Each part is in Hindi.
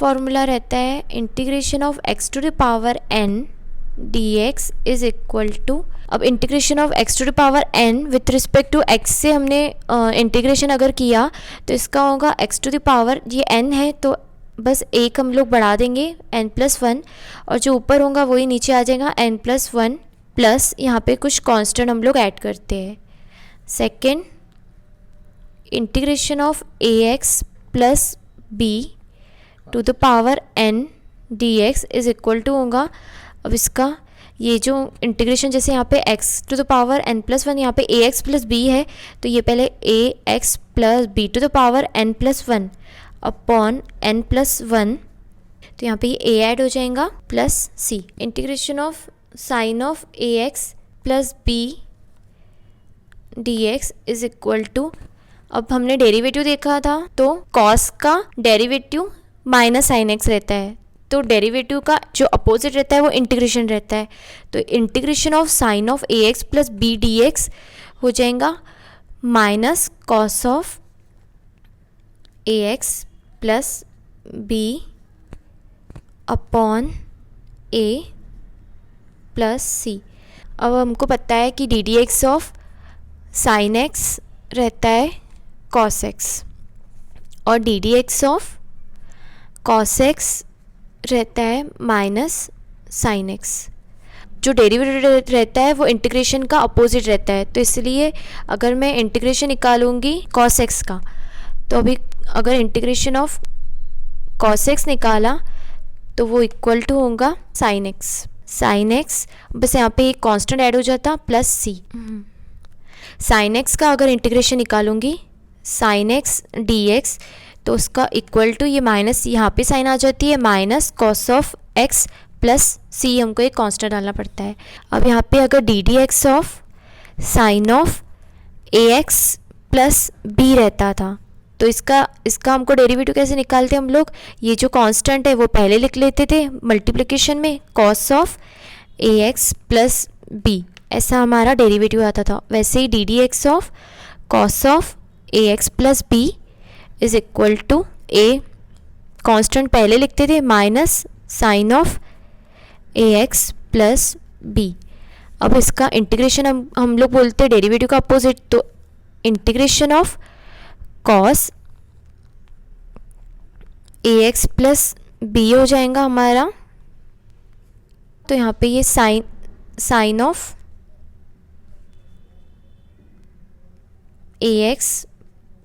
फॉर्मूला रहता है integration of x to the power n dx is equal to, अब integration of x to the power n with respect to x से हमने इंटीग्रेशन अगर किया तो इसका होगा x टू द पावर, ये n है तो बस एक हम लोग बढ़ा देंगे n+1 और जो ऊपर होगा वही नीचे आ जाएगा n+1 प्लस यहाँ पे कुछ कांस्टेंट हम लोग ऐड करते हैं। Second, integration of ax plus b to the power n dx is equal to होगा, अब इसका ये जो इंटीग्रेशन जैसे यहाँ पे x to the power n+1 यहाँ पे ax प्लस b है तो ये पहले ax plus b to the power n+1 upon n+1, तो यहाँ पे ये a ऐड हो जाएगा plus c। Integration of sine of ax plus b dx is equal to, अब हमने डेरिवेटिव देखा था तो cos का डेरिवेटिव माइनस साइन x रहता है, तो डेरिवेटिव का जो अपोजिट रहता है वो इंटीग्रेशन रहता है, तो integration of sine of ax plus b dx हो जाएगा minus cos of ax plus b upon a plus c। अब हमको पता है कि D D X of sine x रहता है कॉस एक्स और D D X of cos x रहता है माइनस साइन एक्स। जो डेरिवेटिव रहता है वो इंटीग्रेशन का अपोजिट रहता है, तो इसलिए अगर मैं इंटीग्रेशन निकालूंगी कॉस एक्स का तो अभी अगर इंटीग्रेशन ऑफ कॉस एक्स निकाला तो वो इक्वल टू होगा साइन एक्स। साइन एक्स बस यहाँ पे एक कांस्टेंट ऐड हो जाता प्लस सी। साइन एक्स का अगर इंटीग्रेशन निकालूंगी साइन एक्स डी एक्स तो उसका इक्वल टू ये माइनस यहाँ पे साइन आ जाती है minus cos of X plus C, हमको एक कांस्टेंट डालना पड़ता है। अब यहाँ पे अगर D D X of sine of A X plus B रहता था तो इसका हमको डेरिवेटिव कैसे निकालते हैं हम लोग, ये जो कांस्टेंट है वो पहले लिख लेते थे मल्टीप्लिकेशन में cos of A X plus B, ऐसा हमारा डेरिवेटिव आता था। वैसे ही D D X of cos of A X plus B is equal to A constant पहले लिखते थे minus sine of A X plus B. अब इसका इंटीग्रेशन हम लोग बोलते हैं डेरिवेटिव का अपोजिट, तो integration of cos A X plus B हो जाएगा हमारा, तो यहाँ पे ये sine of A X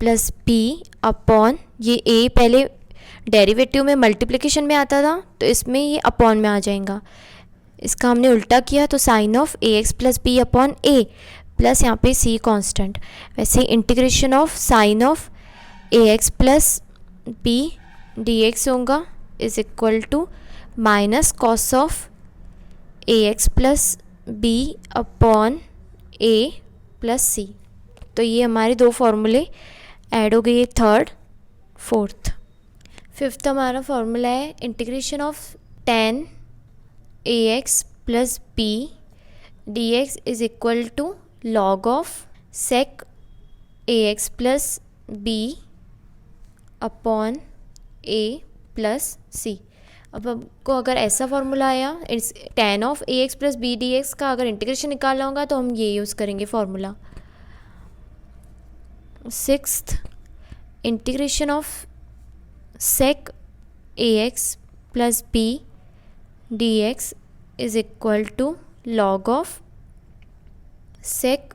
plus B upon ये ए पहले डेरिवेटिव में मल्टीप्लिकेशन में आता था तो इसमें ये अपॉन में आ जाएगा, इसका हमने उल्टा किया तो sine of A X plus B upon A plus यहाँ पे सी कांस्टेंट। वैसे integration of sine of A X plus B D X होगा is equal to minus cos of A X plus B upon A plus C. तो ये हमारे दो फॉर्मूले ऐड हो गए, थर्ड फोर्थ। फिफ्थ हमारा फॉर्मूला है integration of tan A X plus B D X is equal to log of sec A X plus B upon A plus C. अब हमको अगर ऐसा फॉर्मूला आया tan of A X plus B D X का अगर इंटीग्रेशन निकालना होगा तो हम ये यूज़ करेंगे formula. Sixth, integration of sec A X plus B D X is equal to log of sec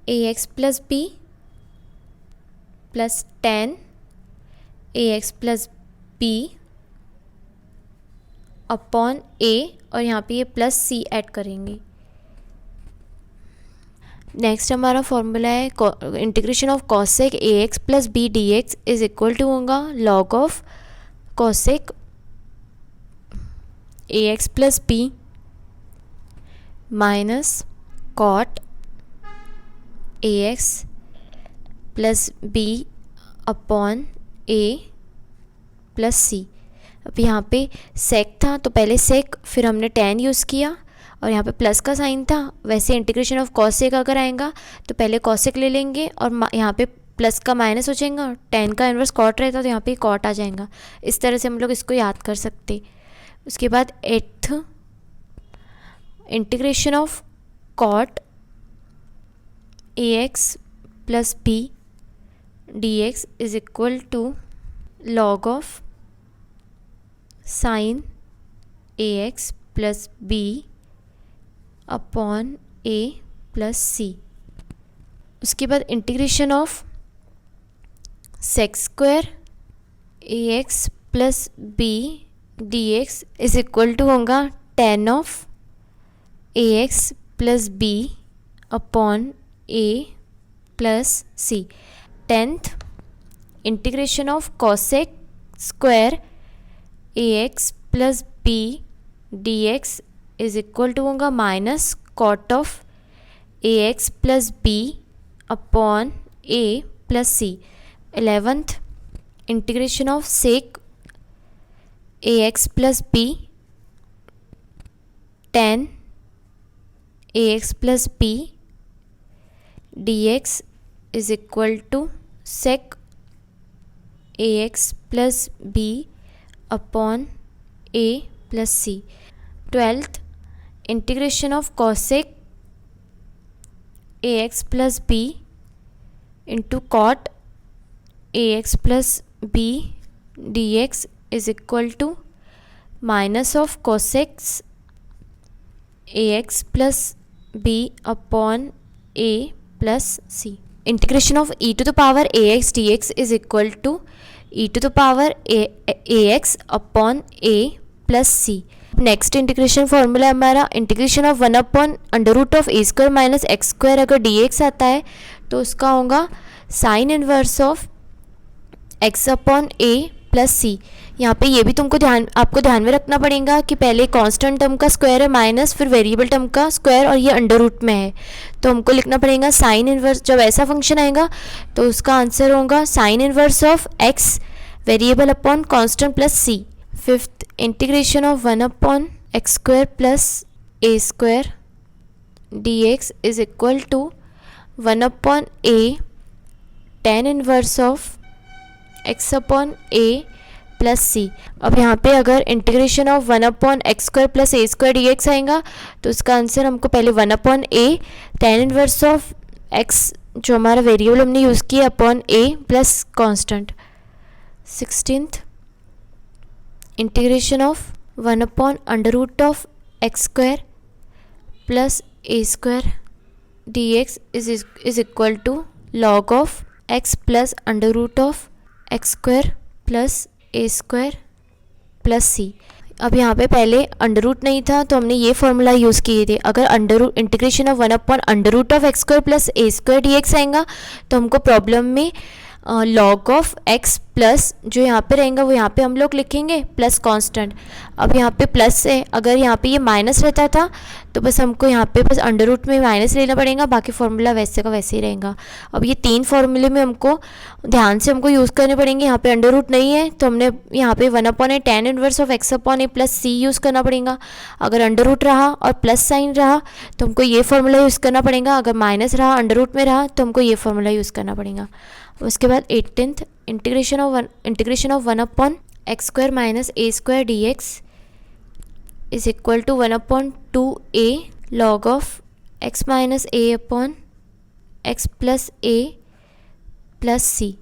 A X plus B plus tan A X plus B upon A, और यहाँ पे ये प्लस सी ऐड करेंगे। नेक्स्ट हमारा फॉर्मूला है integration of cosec A X plus B D X is equal to होगा log of cosec A X plus B minus cot A X plus B upon A plus C. अब यहाँ पे सेक था तो पहले सेक फिर हमने tan यूज़ किया और यहाँ पे प्लस का साइन था, वैसे इंटीग्रेशन ऑफ कॉसेक अगर आएगा तो पहले कॉसेक ले लेंगे और यहाँ पे प्लस का माइनस हो जाएगा, टेन का इन्वर्स कॉट रहता तो यहाँ पे कॉट आ जाएगा। इस तरह से हम लोग इसको याद कर सकते। उसके बाद eighth, integration of cot A X plus B D X is equal to log of sine A X plus B upon A plus C. उसके बाद integration of sec square A X plus B D X is equal to होगा tan of A X plus B upon A plus C. Tenth, integration of cosec square A X plus B D X is equal to होगा minus cot of A X plus B upon A plus C. 11th, integration of sec A X plus B tan A X plus B D X is equal to sec A X plus B upon A plus C. 12th, integration of cosec A X plus B into cot A X plus B D X is equal to minus of cosec A X plus B upon A plus C. Integration of E to the power A X D X is equal to E to the power A X upon A plus C. Next integration formula है हमारा integration of 1 upon under root of A square minus X square. अगर डी एक्स आता है तो उसका होगा sine inverse of X upon A plus C. यहाँ पे ये भी आपको ध्यान में रखना पड़ेगा कि पहले कांस्टेंट टर्म का स्क्वायर है माइनस, फिर वेरिएबल टर्म का स्क्वायर और ये अंडर रूट में है, तो हमको लिखना पड़ेगा साइन इनवर्स। जब ऐसा फंक्शन आएगा तो उसका आंसर होगा sine inverse of X variable upon constant plus C. Fifth, integration of 1 upon X square plus A square D X is equal to 1 upon A tan inverse of X upon A plus C. अब यहाँ पे अगर integration of 1 upon X square plus A square D X आएगा तो उसका आंसर हमको पहले 1 upon A tan inverse of X जो हमारा वेरिएबल हमने यूज़ किया upon A plus constant. 16th, integration of 1 upon under root of X square plus A square D X is equal to log of X plus under root of X square plus A square plus C. अब यहाँ पे पहले अंडर रूट नहीं था तो हमने ये फॉर्मूला यूज़ किए थे। अगर under root integration of 1 upon under root of X square plus A square D X आएगा तो हमको प्रॉब्लम में लॉग ऑफ एक्स प्लस जो यहाँ पे रहेगा वो यहाँ पे हम लोग लिखेंगे प्लस कांस्टेंट। अब यहाँ पे प्लस है, अगर यहाँ पे ये माइनस रहता था तो बस हमको यहाँ पे बस अंडर रूट में माइनस लेना पड़ेगा, बाकी फार्मूला वैसे का वैसे ही रहेगा। अब ये तीन फार्मूले में हमको ध्यान से हमको यूज़ करने पड़ेंगे। यहाँ पे अंडर रूट नहीं है तो हमने यहाँ पे 1 upon A tan inverse of X upon A plus C use करना पड़ेगा। अगर अंडर रूट रहा और प्लस साइन रहा तो हमको ये फार्मूला यूज़ करना पड़ेगा। अगर माइनस रहा अंडर रूट में रहा तो हमको ये फार्मूला यूज़ करना पड़ेगा। उसके बाद 18th, integration of 1 upon X square minus A square D X is equal to 1 upon 2a log of X minus A upon X plus A plus C.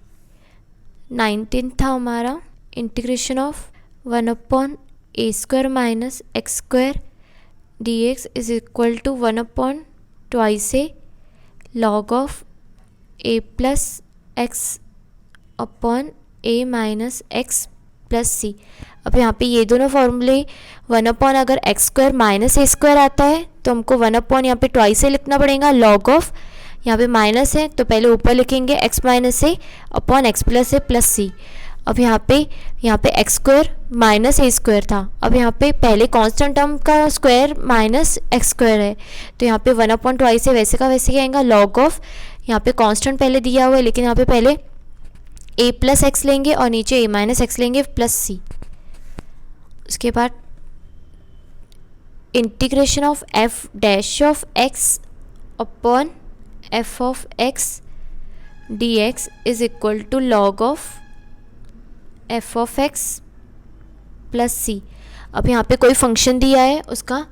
19th था हमारा integration of 1 upon A square minus X square D X is equal to 1 upon twice A log of A plus X upon A minus X plus C. अब यहाँ पे ये दोनों फॉर्मूले 1 अपॉन अगर x square minus A square आता है तो हमको 1 अपॉन यहाँ पे ट्वाइस ए लिखना पड़ेगा। लॉग ऑफ यहाँ पे माइनस है तो पहले ऊपर लिखेंगे x minus A upon X plus A plus C. अब यहाँ पे x square minus A square था। अब यहाँ पे पहले कांस्टेंट टर्म का स्क्वायर माइनस एक्स स्क्वायर है तो यहाँ पे 1 अपॉन ट्वाइस ए वैसे का वैसे ही आएगा। लॉग ऑफ यहाँ पे कांस्टेंट पहले दिया हुआ है लेकिन यहाँ पे पहले ए प्लस एक्स लेंगे और नीचे ए माइनस एक्स लेंगे प्लस सी। उसके बाद integration of F dash of X upon F of X dx is equal to log of f of x plus C. अब यहाँ पे कोई फंक्शन दिया है, उसका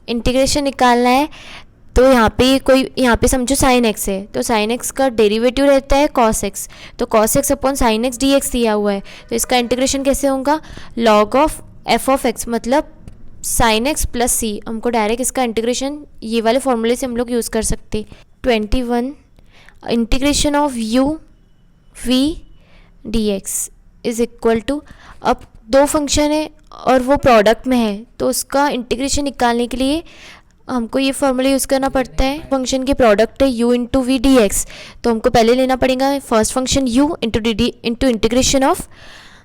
इंटीग्रेशन निकालना है। तो यहाँ पे समझो साइन एक्स है, तो साइन एक्स का डेरिवेटिव रहता है कॉस एक्स, तो cos x upon sine X D x दिया हुआ है, तो इसका इंटीग्रेशन कैसे होगा, log of F of x मतलब साइन एक्स प्लस सी। हमको डायरेक्ट इसका इंटीग्रेशन ये वाले फॉर्मूले से हम लोग यूज़ कर सकते। 21 integration of U V D X is equal to, अब दो फंक्शन है और वो प्रोडक्ट में है, तो उसका इंटीग्रेशन निकालने के लिए हमको ये फॉर्मूला यूज़ करना पड़ता है। फंक्शन के प्रोडक्ट है u into V D X, तो हमको पहले लेना पड़ेगा first function u into D D into integration of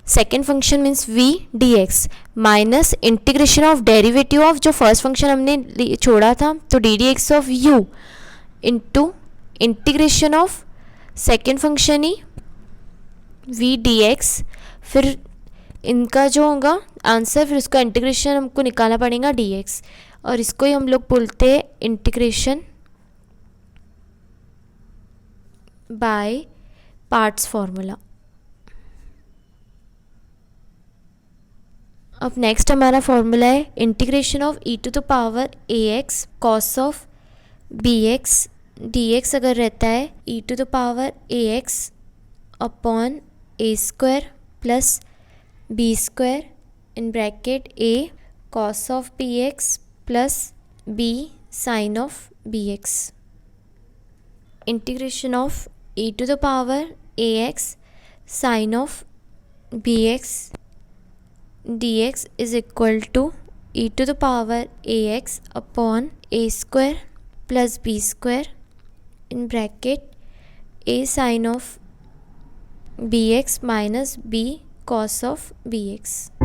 second function means v dx minus integration of derivative of जो फर्स्ट फंक्शन हमने छोड़ा था, तो D D X of u into integration of second function ही v dx, फिर इनका जो होगा आंसर, फिर उसका इंटीग्रेशन हमको निकालना पड़ेगा dx, और इसको ही हम लोग बोलते हैं इंटीग्रेशन बाय पार्ट्स फॉर्मूला। अब नेक्स्ट हमारा फॉर्मूला है integration of e to the power ax cos of bx dx अगर रहता है e to the power ax upon a square plus b square in bracket a cos of bx plus b sine of bx। Integration of e to the power ax sine of bx dx is equal to e to the power ax upon a square plus b square in bracket a sine of bx minus b cos of bx।